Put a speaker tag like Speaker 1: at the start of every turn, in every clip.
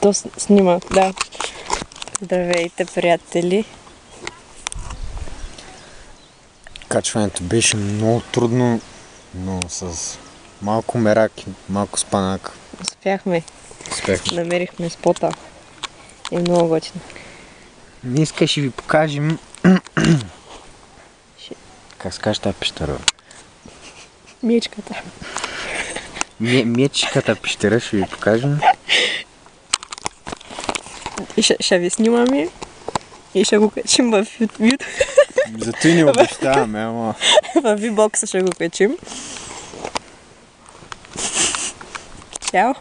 Speaker 1: То снима, да. Здравейте, приятели.
Speaker 2: Качването беше много трудно, но с малко мерак и малко спанак.
Speaker 1: Успяхме. Намерихме спота. Е много готино.
Speaker 2: Днес ще ви покажем как се каже тази пещера?
Speaker 1: Мечката.
Speaker 2: Мечката пещера ще ви покажем.
Speaker 1: И ще ви снимаме и ще го качим в YouTube.
Speaker 2: Зато и не обещаваме, ама...
Speaker 1: В V-бокса ще го качим. Чао!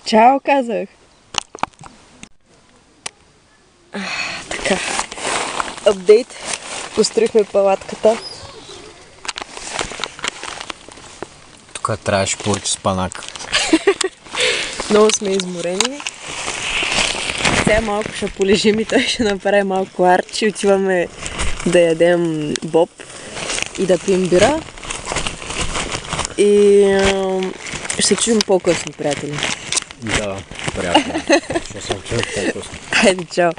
Speaker 1: Чао, казах! Така. Апдейт. Построихме палатката.
Speaker 2: Тук трябваше повече спанак.
Speaker 1: Много сме изморени. Сега малко ще полежим и той ще направи малко арт. И отиваме да ядем боб и да пием бира. И ще се чуем по-късно, приятели.
Speaker 2: Да, приятно. Ще се чуем по-късно.
Speaker 1: Хайде, чао!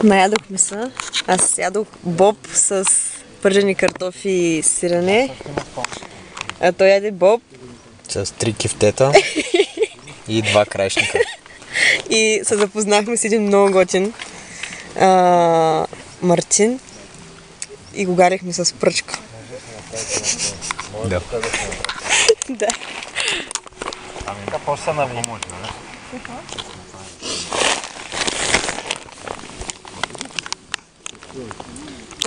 Speaker 1: Наядохме се. Аз ядох боб с пържени картофи и сирене. А той яде боб.
Speaker 2: С 3 кифтета и 2 краищника.
Speaker 1: И се запознахме с един много готин Мартин. И го гарихме с пръчка.
Speaker 2: Да.
Speaker 1: Да.
Speaker 2: Какво са навломочи, не?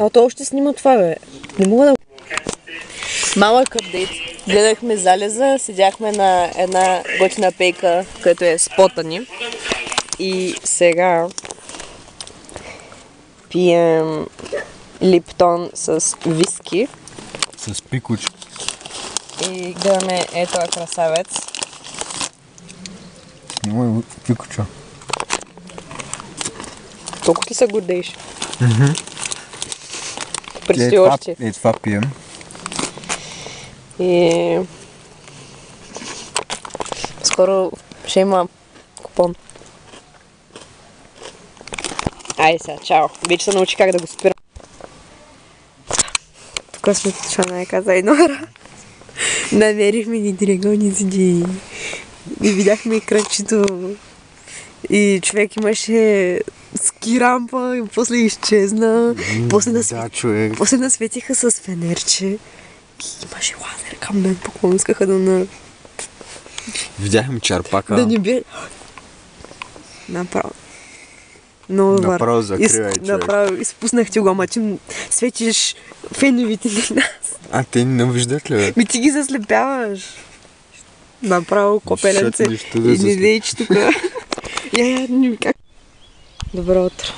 Speaker 1: А то още снима това, бе. Не мога да... Малък апдейт. Гледахме залеза, седяхме на една готина пейка, която е спота ни. И сега пием липтон с виски.
Speaker 2: С пикуч.
Speaker 1: И гледаме ето е красавец.
Speaker 2: Снимай пикуча.
Speaker 1: Толкова ти се гордееш. Предстои още.
Speaker 2: Е, това пием.
Speaker 1: И скоро ще има купон. Айде сега, чао. Вече се научи как да го спирам. Тук сме чанайка за еднора. Намерихме ни драгоници и видяхме кръчето. И човек имаше ски рампа и после изчезна. После насветиха с фенерче. И имаше лазер към мен, поклон искаха да
Speaker 2: Видяхме черпака.
Speaker 1: Да ни бе... Направо. Много добър.
Speaker 2: Направо закривай, човек.
Speaker 1: Направо изпуснах ти го, ама ти светиш феновите на нас.
Speaker 2: А, те не виждат ли, бе?
Speaker 1: Ми ти ги заслепяваш. Направо копеленце. И не дей, че тук... как... Добро утро.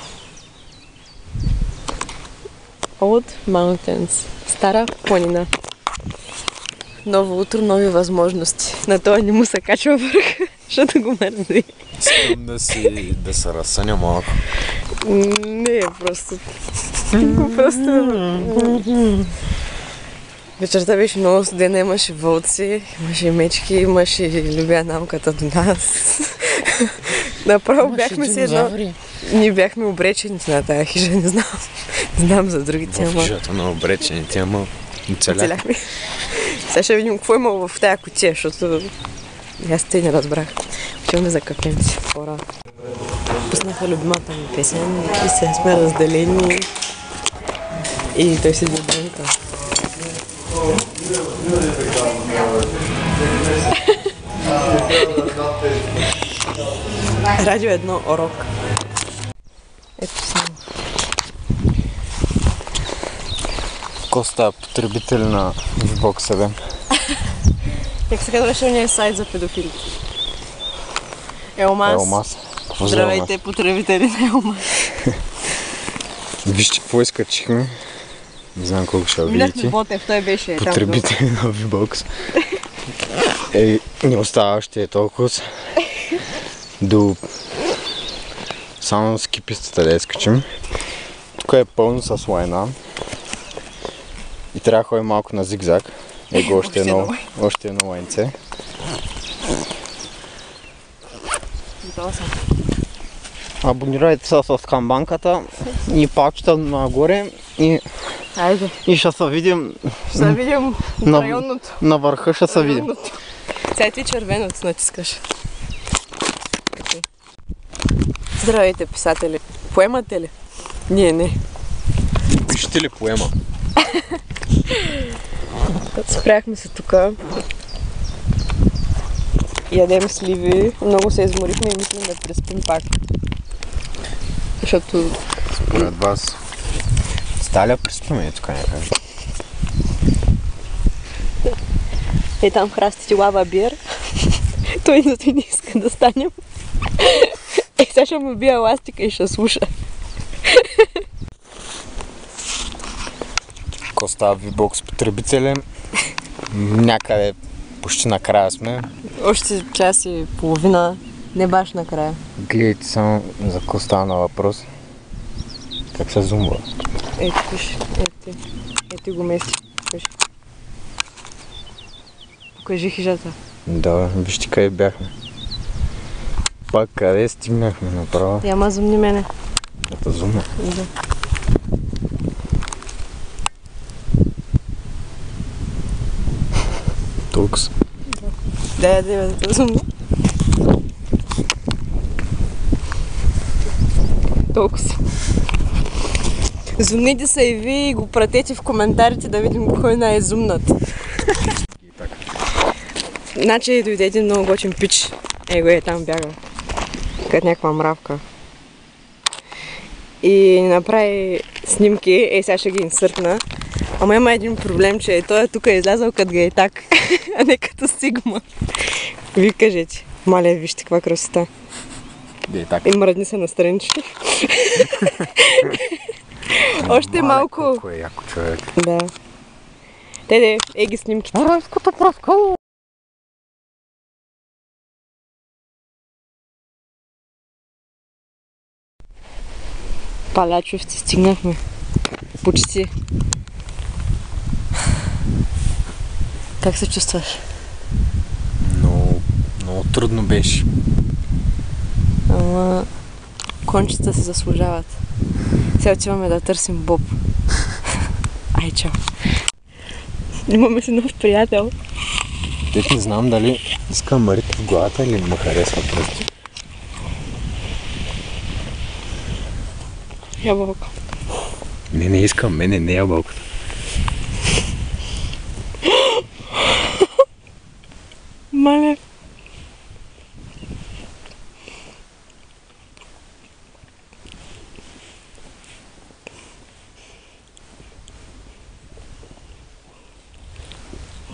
Speaker 1: Old Mountains. Стара планина. Ново утро, нови възможности. На това не му се качва върха, защото го мързи.
Speaker 2: Искам да се разсъня малко.
Speaker 1: Не, просто... Вечерта беше много студена, имаше вълци, имаше мечки, имаше любянамката до нас. Направо бяхме си едно... Ние бяхме обречени на тая хижа, не знам. Не знам за другите, ама...
Speaker 2: В хижата на обречените, ама оцеляхме.
Speaker 1: Сега ще видим какво има в тая кутия, защото... Аз те не разбрах. Отиваме за кафенци по-рано. Пуснаха любимата ми песен и се сме разделени. И той седи отвънка. Радио 1 урок. Ето само.
Speaker 2: Коста, потребител на V-бокса, бе.
Speaker 1: Как се казваше уния сайт за педофили? Елмас. Здравейте, потребители на Елмас.
Speaker 2: Вижте какво изкачихме. Не знам колко ще видите.
Speaker 1: Минахме Ботев, той беше там.
Speaker 2: Потребители на V-бокс. Не остава още толкова. До... Само с кипистата да изкачим. Тук е пълно с лайна. И трябва да ходим малко на зигзаг. Его още едно лайнце. Абонирайте се с камбанката и палчета нагоре и ще се видим на върха ще се видим.
Speaker 1: Сега ти червеното натискаш. Здравейте, писатели. Поемате ли? Ние не.
Speaker 2: Пишете ли поема?
Speaker 1: Спряхме се тук. Ядем сливи. Много се изморихме и мислим да преспим пак. Защото...
Speaker 2: Според вас Сталя преспиме тук някъде.
Speaker 1: Е, там храстите лава бир. Той не иска да станем. Е, сега ще му бия еластика и ще слуша.
Speaker 2: Коста V-Box потребителен. Някъде почти накрая сме.
Speaker 1: Още час и половина. Не баш накрая.
Speaker 2: Гледайте само за какво стана въпрос. Как се зумва.
Speaker 1: Ето, виж. Ето го мести. Виж. Покажи хижата.
Speaker 2: Да, вижте къде бяхме. Пак къде стигнахме направо.
Speaker 1: Ама зумни мене.
Speaker 2: Ето зумна.
Speaker 1: Да.
Speaker 2: Толкова.
Speaker 1: Да зумна. Толкова. Зумните са и вие и го пратете в коментарите да видим кой най-зумнат. Значи дойде един много готин пич. Его е там бяга. Като някаква мравка. И направи снимки. Ей, сега ще ги инсъртна. Ама има един проблем, че той е тук излязъл като га е так, а не като Сигма. Вие кажете. Маля, вижте каква красота. И мръдни се на странички. Още малко.
Speaker 2: Колко е яко човек.
Speaker 1: Да. Теде, ги снимките.
Speaker 2: Райското праско!
Speaker 1: Палячовци, стигнахме. Почти. Как се чувстваш?
Speaker 2: Много трудно беше.
Speaker 1: Ама кончета се заслужават. Сега отиваме да търсим Боб. Ай, чао. Имаме си нов приятел.
Speaker 2: Теж не знам дали иска Марите в главата или ме харесва просто.
Speaker 1: Ябълка.
Speaker 2: Не искам, мене не ябълката.
Speaker 1: Мале.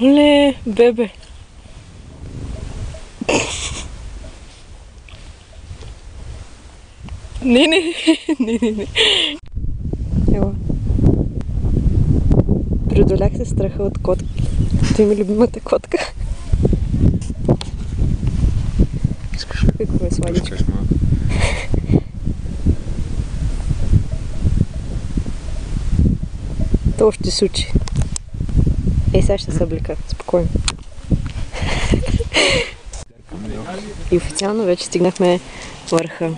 Speaker 1: Оле, бебе. Не. Ева. Преодолях се страха от котки. Той ми любимата котка.
Speaker 2: Искаш ли?
Speaker 1: Какво е сладичко?
Speaker 2: Искаш малко?
Speaker 1: То ще се учи. Сега ще се облека. Спокойно. И официално вече стигнахме върха.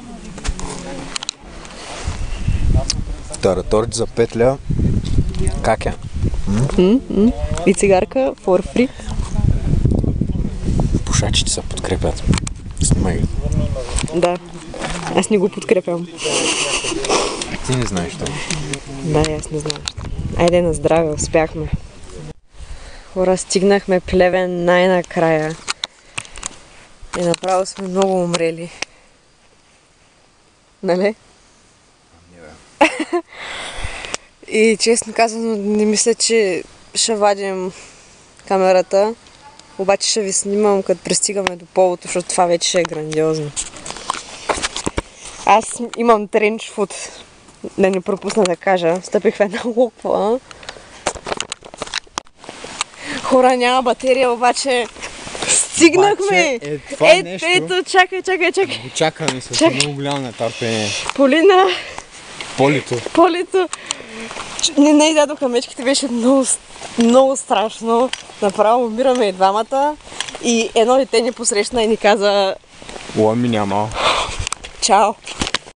Speaker 2: Торт за 5 лева. Как е?
Speaker 1: И цигарка for free.
Speaker 2: Пушачите се подкрепят. Снимай ги.
Speaker 1: Да. Аз не го подкрепям.
Speaker 2: Ти не знаеш това.
Speaker 1: Да, аз не знам. Айде на здраве, успяхме. Хора, стигнахме Плевен най-накрая. И направо сме много умрели. Нали? И честно казано, не мисля, че ще вадим камерата. Обаче ще ви снимам, като пристигаме до полото, защото това вече ще е грандиозно. Аз имам тренч фут. Да не пропусна да кажа. Стъпих в една локва. Хора, няма батерия, обаче стигнахме!
Speaker 2: Нещо.
Speaker 1: Ето, чакай.
Speaker 2: Го чакаме с много голямо нетърпение.
Speaker 1: Полина,
Speaker 2: Полето.
Speaker 1: Полето. Не изядоха мечките, беше много страшно. Направо умираме и двамата. И едно дете ни посрещна и ни каза:
Speaker 2: Ломи няма.
Speaker 1: Чао!